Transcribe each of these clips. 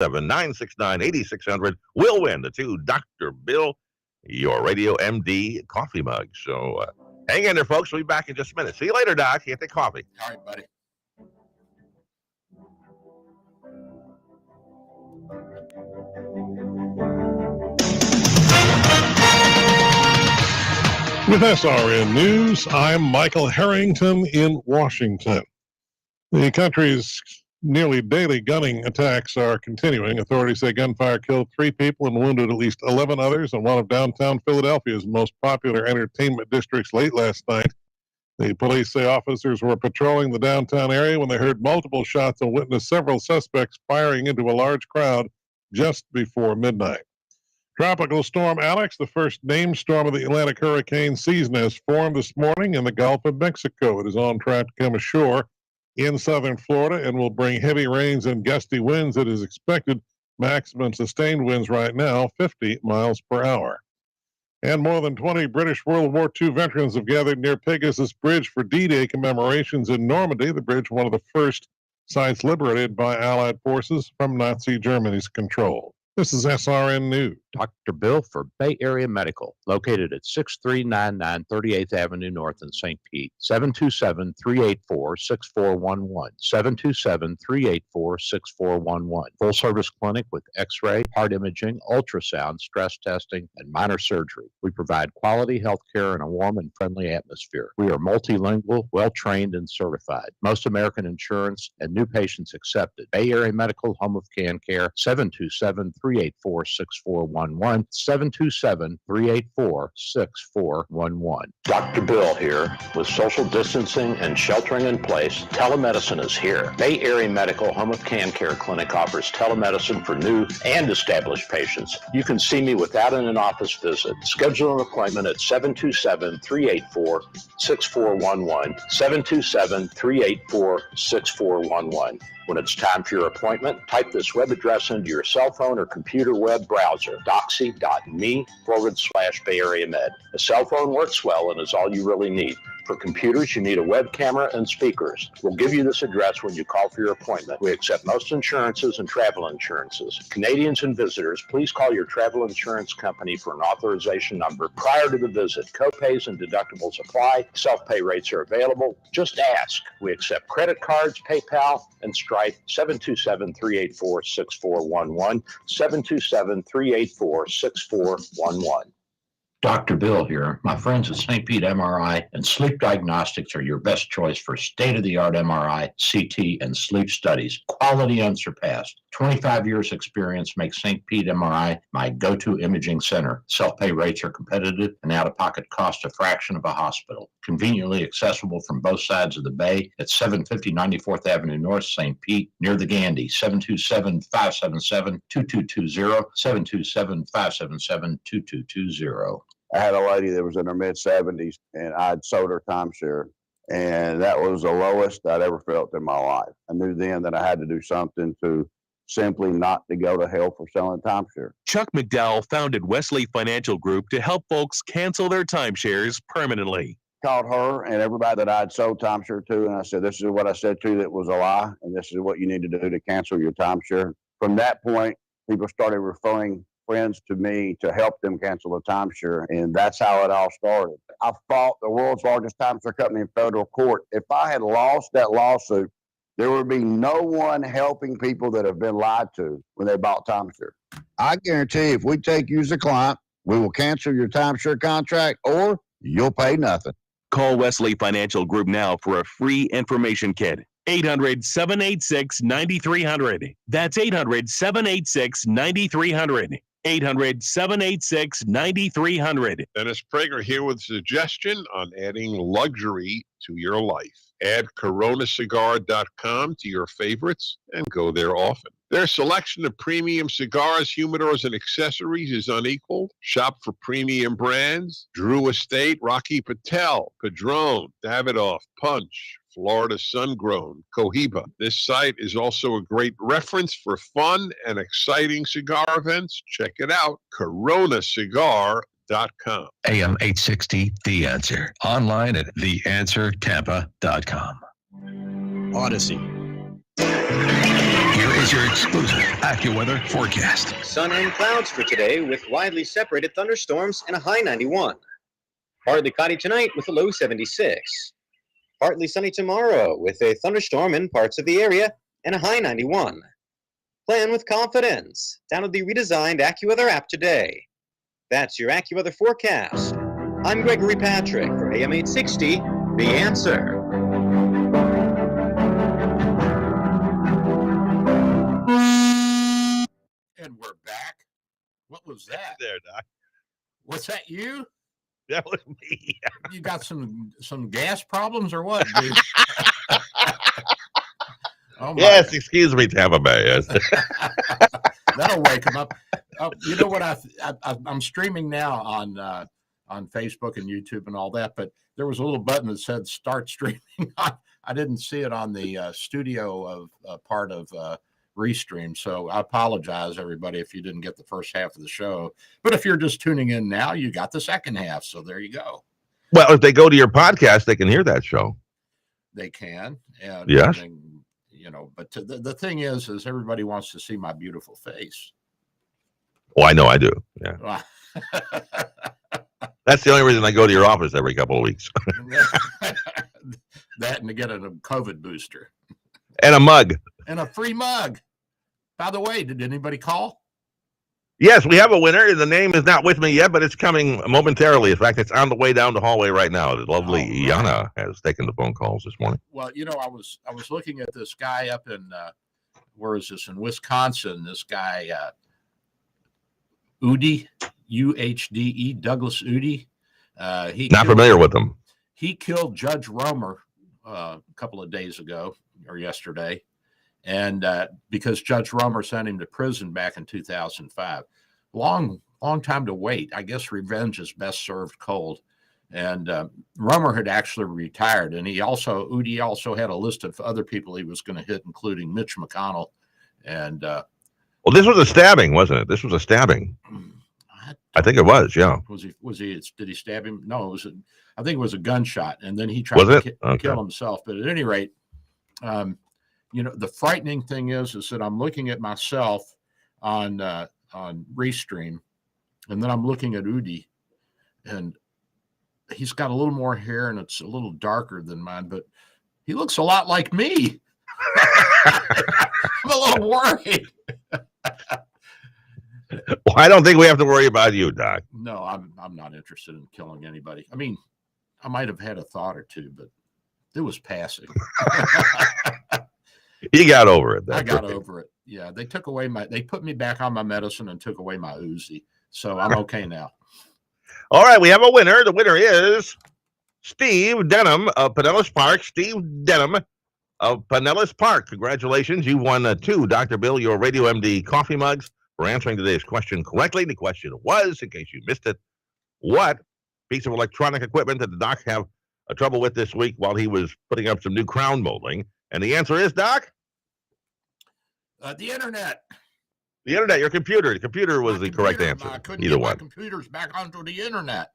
969-8600 will win the two Dr. Bill, your Radio MD coffee mugs. So hang in there, folks. We'll be back in just a minute. See you later, Doc. You get the coffee. All right, buddy. With SRN News, I'm Michael Harrington in Washington. The country's nearly daily gunning attacks are continuing. Authorities say gunfire killed 3 people and wounded at least 11 others in one of downtown Philadelphia's most popular entertainment districts late last night. The police say officers were patrolling the downtown area when they heard multiple shots and witnessed several suspects firing into a large crowd just before midnight. Tropical Storm Alex, the first named storm of the Atlantic hurricane season, has formed this morning in the Gulf of Mexico. It is on track to come ashore in southern Florida and will bring heavy rains and gusty winds. It is expected maximum sustained winds right now, 50 miles per hour. And more than 20 British World War II veterans have gathered near Pegasus Bridge for D-Day commemorations in Normandy. The bridge, one of the first sites liberated by Allied forces from Nazi Germany's control. This is SRN News. Dr. Bill for Bay Area Medical, located at 6399 38th Avenue North in St. Pete, 727-384-6411, 727-384-6411. Full service clinic with x-ray, heart imaging, ultrasound, stress testing, and minor surgery. We provide quality health care in a warm and friendly atmosphere. We are multilingual, well-trained, and certified. Most American insurance and new patients accepted. Bay Area Medical, home of can care, 727-384-6411. 727-384-6411. Dr. Bill here. With social distancing and sheltering in place, telemedicine is here. Bay Area Medical Home of Can Care Clinic offers telemedicine for new and established patients. You can see me without an in-office visit. Schedule an appointment at 727-384-6411, 727-384-6411. When it's time for your appointment, type this web address into your cell phone or computer web browser, doxy.me/Bay Area Med. A cell phone works well and is all you really need. For computers, you need a web camera and speakers. We'll give you this address when you call for your appointment. We accept most insurances and travel insurances. Canadians and visitors, please call your travel insurance company for an authorization number prior to the visit. Copays and deductibles apply. Self-pay rates are available. Just ask. We accept credit cards, PayPal, and Stripe. 727-384-6411, 727-384-6411. Dr. Bill here. My friends at St. Pete MRI and Sleep Diagnostics are your best choice for state-of-the-art MRI, CT, and sleep studies. Quality unsurpassed. 25 years experience makes St. Pete MRI my go-to imaging center. Self-pay rates are competitive and out-of-pocket cost a fraction of a hospital. Conveniently accessible from both sides of the bay at 750 94th Avenue North, St. Pete, near the Gandy. 727-577-2220, 727-577-2220. I had a lady that was in her mid-70s, and I'd sold her timeshare, and that was the lowest I'd ever felt in my life. I knew then that I had to do something to simply not to go to hell for selling timeshare. Chuck McDowell founded Wesley Financial Group to help folks cancel their timeshares permanently. Called her and everybody that I'd sold timeshare to, and I said, this is what I said to you that was a lie, and this is what you need to do to cancel your timeshare. From that point, people started referring friends to me to help them cancel the timeshare, and that's how it all started. I fought the world's largest timeshare company in federal court. If I had lost that lawsuit, there would be no one helping people that have been lied to when they bought timeshare. I guarantee if we take you as a client, we will cancel your timeshare contract or you'll pay nothing. Call Wesley Financial Group now for a free information kit. 800-786-9300. That's 800-786-9300. 800-786-9300. Dennis Prager here with a suggestion on adding luxury to your life. Add coronacigar.com to your favorites and go there often. Their selection of premium cigars, humidors, and accessories is unequaled. Shop for premium brands: Drew Estate, Rocky Patel, Padron, Davidoff, Punch, Florida Sungrown, Cohiba. This site is also a great reference for fun and exciting cigar events. Check it out, coronacigar.com. AM 860, The Answer. Online at theanswertampa.com. Odyssey. Here is your exclusive AccuWeather forecast. Sun and clouds for today with widely separated thunderstorms and a high 91. Partly cloudy tonight with a low 76. Partly sunny tomorrow with a thunderstorm in parts of the area and a high 91. Plan with confidence. Download the redesigned AccuWeather app today. That's your AccuWeather forecast. I'm Gregory Patrick for AM 860, The Answer. And we're back. What was that? There, Doc. Was that you? That was me. You got some gas problems or what, dude? Oh my Yes, excuse me, Tampa Bay. Yes. That'll wake them up. You know what? I'm streaming now on Facebook and YouTube and all that, but there was a little button that said "Start streaming." I didn't see it on the studio of part of Restream, so I apologize, everybody, if you didn't get the first half of the show. But if you're just tuning in now, you got the second half. So there you go. Well, if they go to your podcast, they can hear that show. They can, and yes. You know, but the thing is everybody wants to see my beautiful face. Oh, I know I do. Yeah. That's the only reason I go to your office every couple of weeks. That and to get a COVID booster. And a mug. And a free mug. By the way, did anybody call? Yes, we have a winner. The name is not with me yet, but it's coming momentarily. In fact, it's on the way down the hallway right now. The lovely Yana has taken the phone calls this morning. Well, you know, I was looking at this guy up in where is this, in Wisconsin? This guy Udy, UHDE, Douglas Udy. Not familiar with him. He killed Judge Romer a couple of days ago or yesterday. And because Judge Romer sent him to prison back in 2005. Long time to wait. I guess revenge is best served cold. And Romer had actually retired. And Udy also had a list of other people he was going to hit, including Mitch McConnell. And well, this was a stabbing, wasn't it? This was a stabbing. I think it was, yeah. Did he stab him? No, I think it was a gunshot. And then he tried to kill himself. But at any rate, you know, the frightening thing is that I'm looking at myself on Restream, and then I'm looking at Udy, and he's got a little more hair and it's a little darker than mine, but he looks a lot like me. I'm a little worried. Well, I don't think we have to worry about you, Doc. No, I'm not interested in killing anybody. I mean, I might have had a thought or two, but it was passing. You got over it. I got over it. Yeah, they put me back on my medicine and took away my Uzi. So I'm okay now. All right, we have a winner. The winner is Steve Denham of Pinellas Park. Steve Denham of Pinellas Park. Congratulations. You won 2 Dr. Bill, your Radio MD coffee mugs for answering today's question correctly. The question was, in case you missed it, what piece of electronic equipment did the doc have trouble with this week while he was putting up some new crown molding? And the answer is, Doc? The internet. The internet, your computer. The computer was the correct answer. I couldn't get my computers back onto the internet.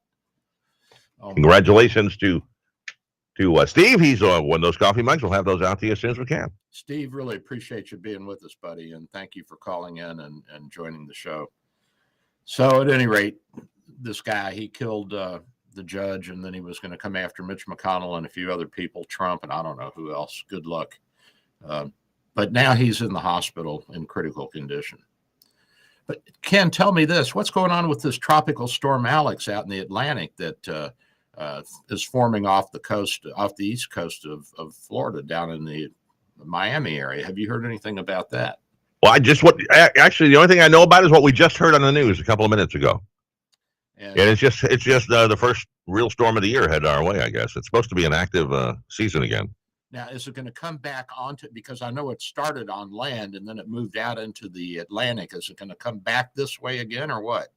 Congratulations to Steve. He's one of those coffee mugs. We'll have those out to you as soon as we can. Steve, really appreciate you being with us, buddy, and thank you for calling in and joining the show. So at any rate, this guy, he killed the judge, and then he was going to come after Mitch McConnell and a few other people, Trump, and I don't know who else. Good luck. But now he's in the hospital in critical condition. But Ken, tell me this. What's going on with this tropical storm Alex out in the Atlantic that is forming off the east coast of Florida down in the Miami area? Have you heard anything about that? Well, actually, the only thing I know about is what we just heard on the news a couple of minutes ago. And it's just the first real storm of the year headed our way, I guess. It's supposed to be an active season again. Now, is it going to come back onto, because I know it started on land and then it moved out into the Atlantic. Is it going to come back this way again or what?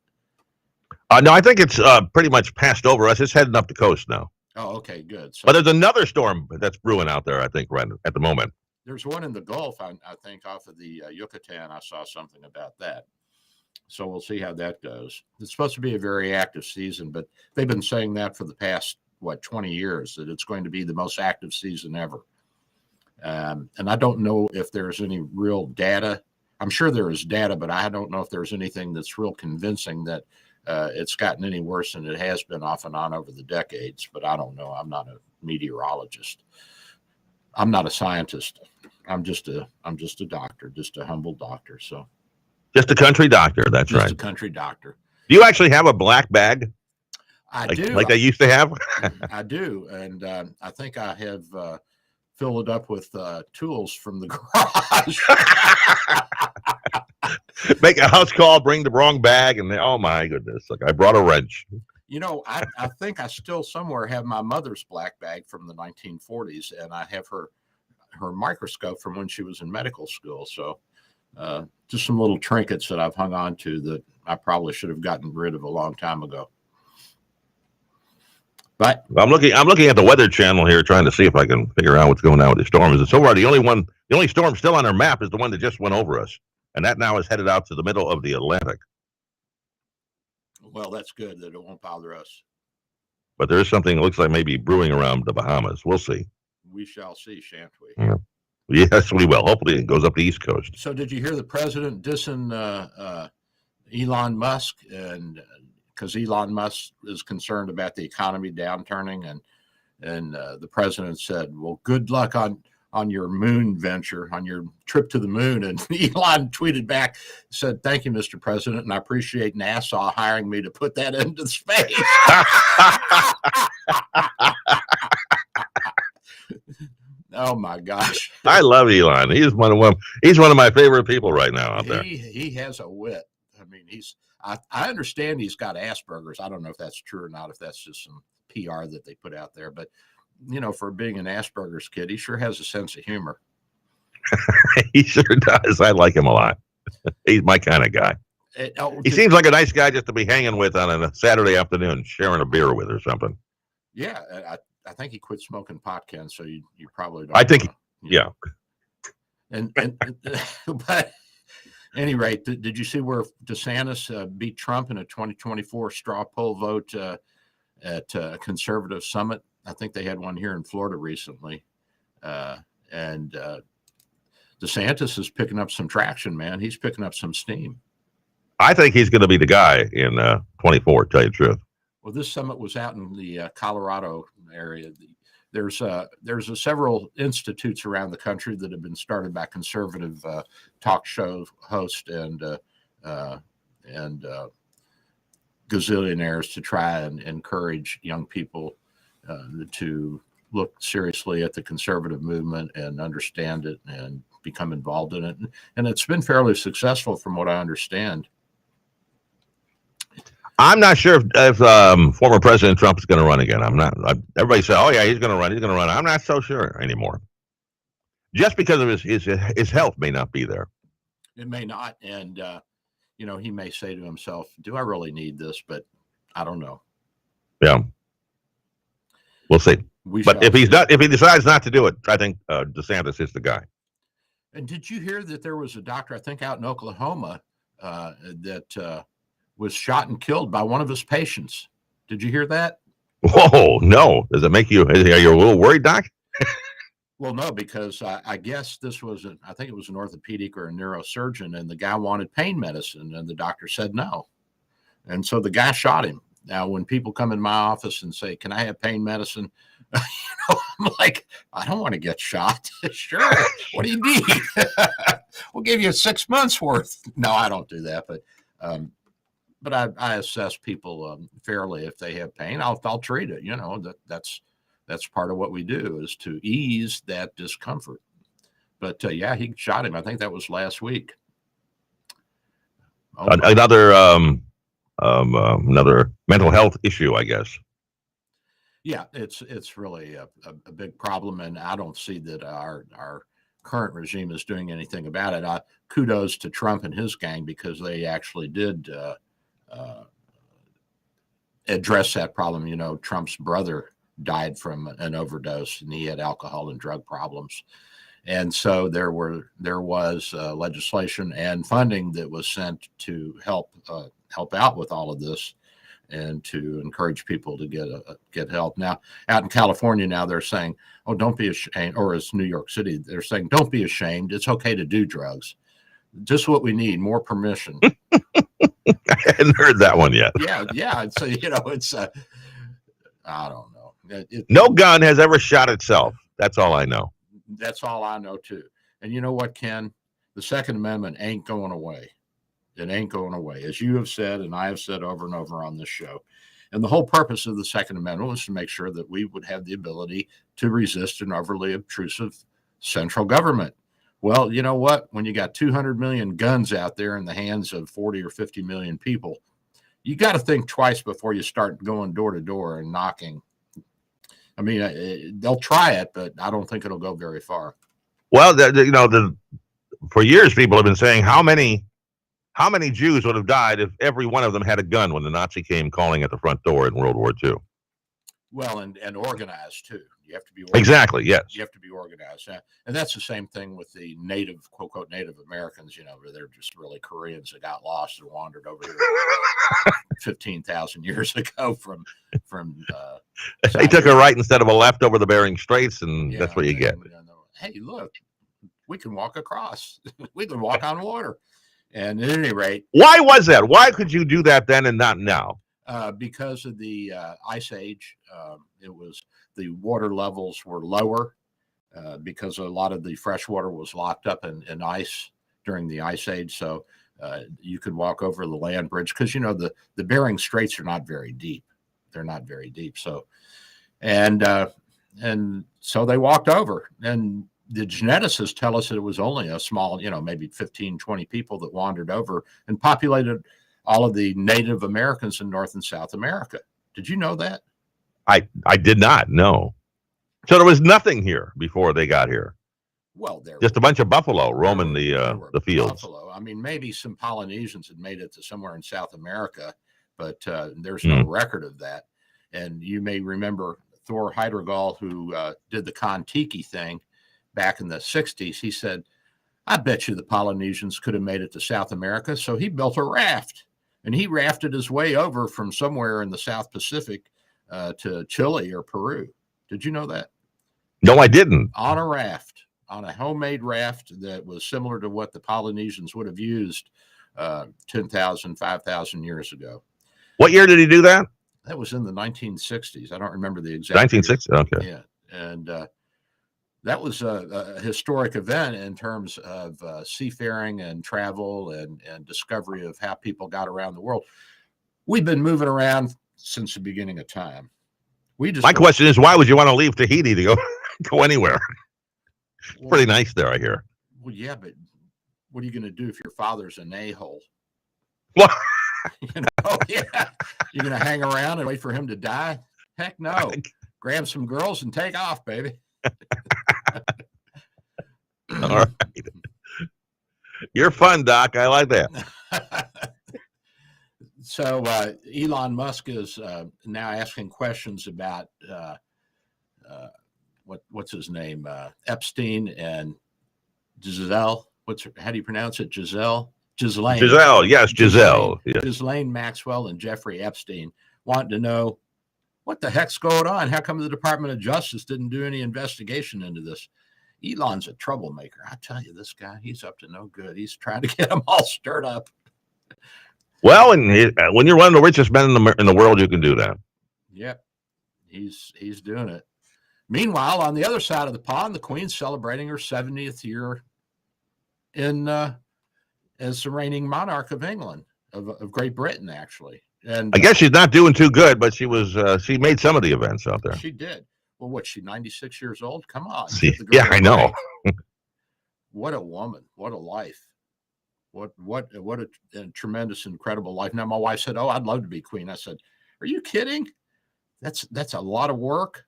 No, I think it's pretty much passed over us. It's heading up the coast now. Oh, okay, good. So, but there's another storm that's brewing out there, I think, right at the moment. There's one in the Gulf, I think, off of the Yucatan. I saw something about that. So we'll see how that goes. It's supposed to be a very active season, but they've been saying that for the past, 20 years, that it's going to be the most active season ever. And I don't know if there's any real data. I'm sure there is data, but I don't know if there's anything that's real convincing that it's gotten any worse than it has been off and on over the decades. But I don't know. I'm not a meteorologist. I'm not a scientist. I'm just a doctor, just a humble doctor. So Just a country doctor. That's just right. a country doctor. Do you actually have a black bag I like, do. like I used to have? I do. And I think I have filled it up with tools from the garage. Make a house call, bring the wrong bag, and oh my goodness! Like I brought a wrench. You know, I think I still somewhere have my mother's black bag from the 1940s, and I have her microscope from when she was in medical school. So just some little trinkets that I've hung on to that I probably should have gotten rid of a long time ago. But I'm looking at the Weather Channel here, trying to see if I can figure out what's going on with the storms. And so far, the only storm still on our map is the one that just went over us, and that now is headed out to the middle of the Atlantic. well, that's good that it won't bother us. But there is something that looks like maybe brewing around the Bahamas. We'll see. We shall see, shan't we? Yeah. Yes, we will. Hopefully, it goes up the East Coast. So, did you hear the president dissing Elon Musk, and because Elon Musk is concerned about the economy downturning, and the president said, "Well, good luck on your moon venture, on your trip to the moon." And Elon tweeted back, said, "Thank you, Mr. President, and I appreciate NASA hiring me to put that into space." Oh my gosh! I love Elon. He's one of my favorite people right now out there. He has a wit. I mean, I understand he's got Asperger's. I don't know if that's true or not, if that's just some PR that they put out there. But, you know, for being an Asperger's kid, he sure has a sense of humor. He sure does. I like him a lot. He's my kind of guy. He seems like a nice guy just to be hanging with on a Saturday afternoon, sharing a beer with or something. Yeah, I think he quit smoking pot, Ken, so you probably don't. I think, yeah. And but at any rate, did you see where DeSantis beat Trump in a 2024 straw poll vote at a conservative summit? I think they had one here in Florida recently. And DeSantis is picking up some traction, man. He's picking up some steam. I think he's going to be the guy in 24, to tell you the truth. Well, this summit was out in the Colorado area. There's several institutes around the country that have been started by conservative talk show hosts and gazillionaires to try and encourage young people to look seriously at the conservative movement and understand it and become involved in it. And it's been fairly successful from what I understand. I'm not sure if former President Trump is going to run again. Everybody said, "Oh yeah, he's going to run. He's going to run." I'm not so sure anymore. Just because of his health may not be there. It may not, and you know, he may say to himself, "Do I really need this?" But I don't know. Yeah, we'll see. But if he decides not to do it, I think DeSantis is the guy. And did you hear that there was a doctor, I think, out in Oklahoma that was shot and killed by one of his patients? Did you hear that? Whoa, no. Does it make you, are you a little worried, Doc? Well, no, because I guess I think it was an orthopedic or a neurosurgeon, and the guy wanted pain medicine, and the doctor said no. And so the guy shot him. Now, when people come in my office and say, "Can I have pain medicine?" You know, I'm like, I don't want to get shot. Sure. What do you need? We'll give you 6 months worth. No, I don't do that. But I assess people fairly. If they have pain, I'll treat it. You know, that's part of what we do, is to ease that discomfort. But yeah, he shot him. I think that was last week. Another mental health issue, I guess. Yeah, it's really a big problem, and I don't see that our current regime is doing anything about it. Kudos to Trump and his gang, because they actually did address that problem. You know, Trump's brother died from an overdose, and he had alcohol and drug problems. And so there was legislation and funding that was sent to help out with all of this. and to encourage people to get help. Now, out in California now, they're saying, "Oh, don't be ashamed," or as New York City, they're saying, "Don't be ashamed. It's okay to do drugs." Just what we need, more permission. I hadn't heard that one yet. Yeah. It's it's I don't know. No gun has ever shot itself. That's all I know. That's all I know too. And you know what, Ken? The Second Amendment ain't going away. It ain't going away, as you have said, and I have said over and over on this show. And the whole purpose of the Second Amendment was to make sure that we would have the ability to resist an overly obtrusive central government. Well, you know what? When you got 200 million guns out there in the hands of 40 or 50 million people, you got to think twice before you start going door to door and knocking. I mean, they'll try it, but I don't think it'll go very far. Well, for years, people have been saying how many Jews would have died if every one of them had a gun when the Nazi came calling at the front door in World War II. Well, and organized too. You have to be organized. Exactly. Yes. You have to be organized, and that's the same thing with the native, quote unquote, Native Americans. Where they're just really Koreans that got lost and wandered over here 15,000 years ago from. They took a right instead of a left over the Bering Straits, and that's what you get. Hey, look, we can walk across. We can walk on water. And at any rate, why was that? Why could you do that then and not now? Because of the ice age. It was the water levels were lower because a lot of the fresh water was locked up in ice during the ice age. So you could walk over the land bridge because the Bering Straits are not very deep. They're not very deep. So and so they walked over, and the geneticists tell us that it was only a small, maybe 15, 20 people that wandered over and populated all of the Native Americans in North and South America. Did you know that? I did not know. So there was nothing here before they got here. Well, there just a bunch of buffalo roaming the fields. Buffalo. I mean, maybe some Polynesians had made it to somewhere in South America, but there's no record of that. And you may remember Thor Heyerdahl, who did the Kon-Tiki thing back in the 60s. He said, I bet you the Polynesians could have made it to South America. So he built a raft, and he rafted his way over from somewhere in the South Pacific to Chile or Peru. Did you know that? No, I didn't. On a raft, on a homemade raft that was similar to what the Polynesians would have used 10,000, 5,000 years ago. What year did he do that? That was in the 1960s. I don't remember the exact 1960s. Okay. Yeah. And that was a historic event in terms of seafaring and travel and discovery of how people got around the world. We've been moving around since the beginning of time. My question is, why would you want to leave Tahiti to go anywhere? It's pretty nice there, I hear. Well, yeah, but what are you going to do if your father's an a-hole? What? Yeah. You're going to hang around and wait for him to die? Heck no. Grab some girls and take off, baby. All right. You're fun, Doc. I like that. So Elon Musk is now asking questions about what's his name? Epstein and Giselle. How do you pronounce it? Ghislaine. Giselle. Yes, Giselle. Yes. Ghislaine Maxwell and Jeffrey Epstein wanting to know what the heck's going on. How come the Department of Justice didn't do any investigation into this? Elon's a troublemaker. I tell you, this guy, he's up to no good. He's trying to get them all stirred up. Well, and when you're one of the richest men in the world, you can do that. Yep, he's doing it. Meanwhile, on the other side of the pond, the Queen's celebrating her 70th year as the reigning monarch of England, of Great Britain, actually. And I guess she's not doing too good, but she made some of the events out there. She did. Well, what's she, 96 years old? Come on. Yeah, I know. What a woman. What a life. What a tremendous, incredible life. Now, my wife said, "Oh, I'd love to be queen." I said, "Are you kidding? That's a lot of work.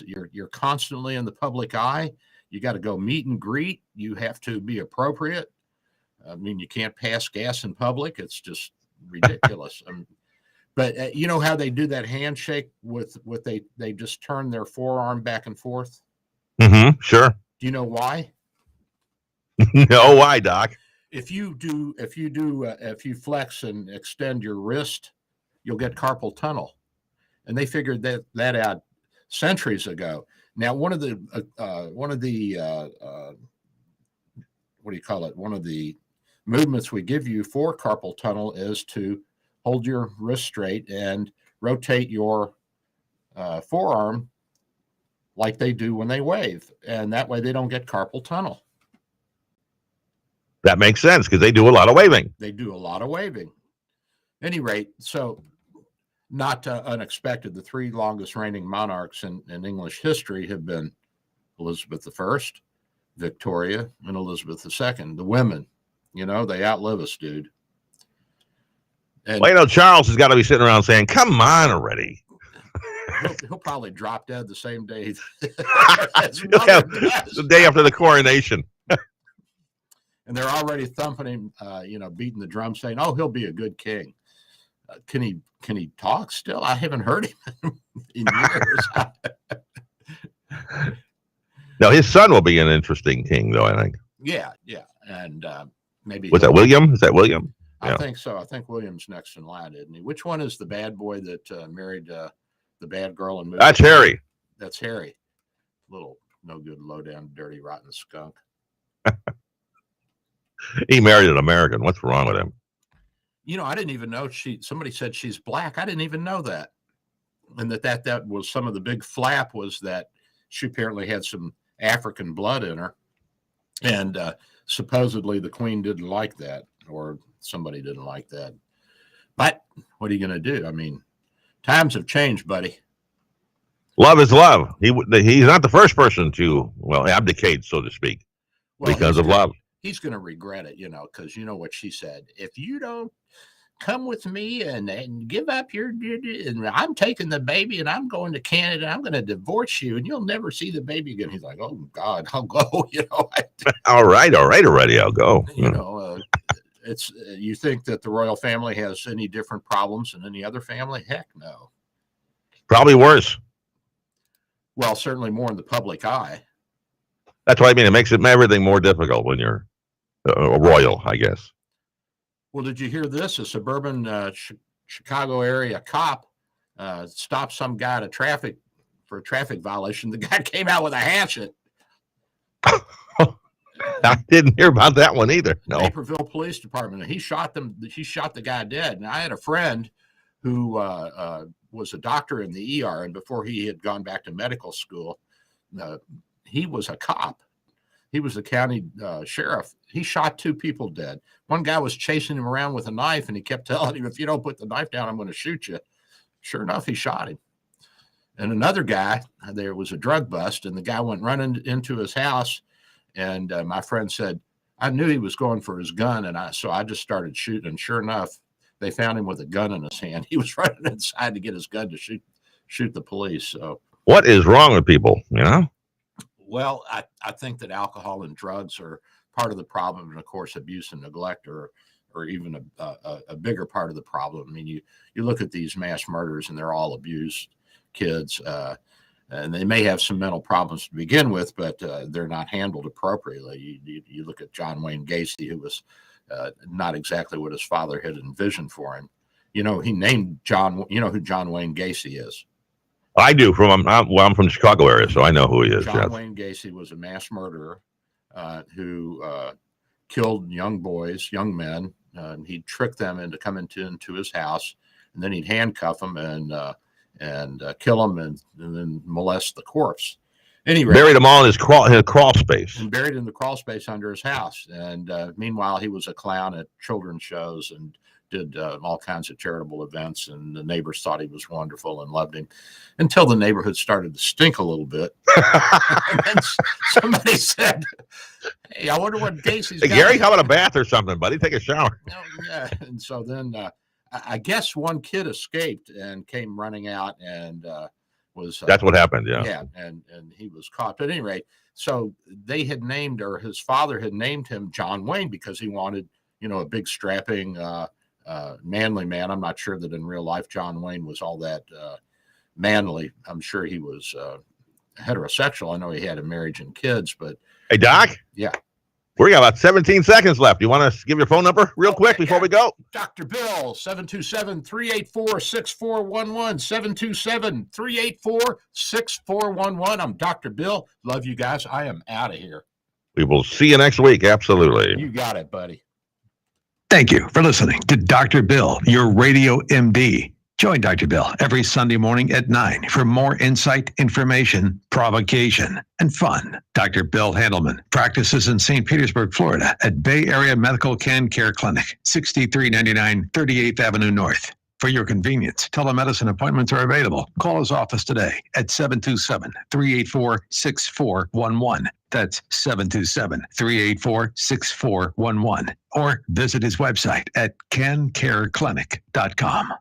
You're constantly in the public eye. You got to go meet and greet. You have to be appropriate. I mean, you can't pass gas in public. It's just ridiculous." But you know how they do that handshake with they just turn their forearm back and forth? Mm-hmm. Sure. Do you know why? No, why, Doc? If you flex and extend your wrist, you'll get carpal tunnel. And they figured that out centuries ago. Now, one of the what do you call it? One of the movements we give you for carpal tunnel is to hold your wrist straight and rotate your forearm like they do when they wave. And that way they don't get carpal tunnel. That makes sense because they do a lot of waving. They do a lot of waving. Any rate, so not unexpected, the three longest reigning monarchs in English history have been Elizabeth I, Victoria, and Elizabeth II. The women, they outlive us, dude. And well, Charles has got to be sitting around saying, come on already. He'll probably drop dead the same day the day after the coronation. And they're already thumping him, beating the drum, saying, "Oh, he'll be a good king." Can he talk still? I haven't heard him in years. No, his son will be an interesting king, though, I think. Yeah, and maybe was that William? Is that William? I think so. I think William's next in line, isn't he? Which one is the bad boy that married the bad girl and moved? That's Harry. That's Harry. Little no good, low down, dirty, rotten skunk. He married an American. What's wrong with him? I didn't even know somebody said she's black. I didn't even know that. And that was some of the big flap was that she apparently had some African blood in her. And supposedly the queen didn't like that, or somebody didn't like that. But what are you going to do? I mean, times have changed, buddy. Love is love. He's not the first person to, abdicate, so to speak, because of love. He's going to regret it, because you know what she said. If you don't come with me and give up and I'm taking the baby and I'm going to Canada, I'm going to divorce you and you'll never see the baby again. He's like, oh God, I'll go. All right, already, I'll go. It's you think that the royal family has any different problems than any other family? Heck no. Probably worse. Well, certainly more in the public eye. That's what I mean. It makes everything more difficult when you're a royal, I guess. Well, did you hear this? A suburban Chicago area cop stopped some guy for a traffic violation. The guy came out with a hatchet. I didn't hear about that one either. No. Naperville Police Department. He shot the guy dead. And I had a friend who was a doctor in the ER, and before he had gone back to medical school, he was a cop. He was the county sheriff. He shot two people dead. One guy was chasing him around with a knife, and he kept telling him, if you don't put the knife down, I'm going to shoot you. Sure enough, he shot him. And another guy, there was a drug bust, and the guy went running into his house, and my friend said, I knew he was going for his gun, so I just started shooting, and sure enough, they found him with a gun in his hand. He was running inside to get his gun to shoot the police. So what is wrong with people, Well, I think that alcohol and drugs are part of the problem, and of course, abuse and neglect are even a bigger part of the problem. I mean, you look at these mass murders, and they're all abused kids, and they may have some mental problems to begin with, but they're not handled appropriately. You look at John Wayne Gacy, who was not exactly what his father had envisioned for him. He named John. You know who John Wayne Gacy is? I do. I'm from the Chicago area, so I know who he is. John Wayne Gacy was a mass murderer who killed young men. He'd trick them into coming into his house, and then he'd handcuff them and kill them and then molest the corpse. Anyway, buried them all in his crawl space. And buried in the crawl space under his house. And meanwhile, he was a clown at children's shows and did all kinds of charitable events, and the neighbors thought he was wonderful and loved him until the neighborhood started to stink a little bit. And then somebody said, hey, I wonder what Gacy's got. Gary, how about a bath or something, buddy? Take a shower. Yeah. And so then I guess one kid escaped and came running out and was... That's what happened, yeah. Yeah, and he was caught. But at any rate, so they had named, or his father had named him John Wayne because he wanted, a big strapping... manly man. I'm not sure that in real life John Wayne was all that manly. I'm sure he was heterosexual. I know he had a marriage and kids, but hey, Doc. Yeah. We got about 17 seconds left. You want to give your phone number real quick before we go? Dr. Bill, 727-384-6411, 727-384-6411. I'm Dr. Bill. Love you guys. I am out of here. We will see you next week. Absolutely. You got it, buddy. Thank you for listening to Dr. Bill, your radio MD. Join Dr. Bill every Sunday morning at 9 for more insight, information, provocation, and fun. Dr. Bill Handelman practices in St. Petersburg, Florida at Bay Area Medical Can Care Clinic, 6399 38th Avenue North. For your convenience, telemedicine appointments are available. Call his office today at 727-384-6411. That's 727-384-6411. Or visit his website at cancareclinic.com.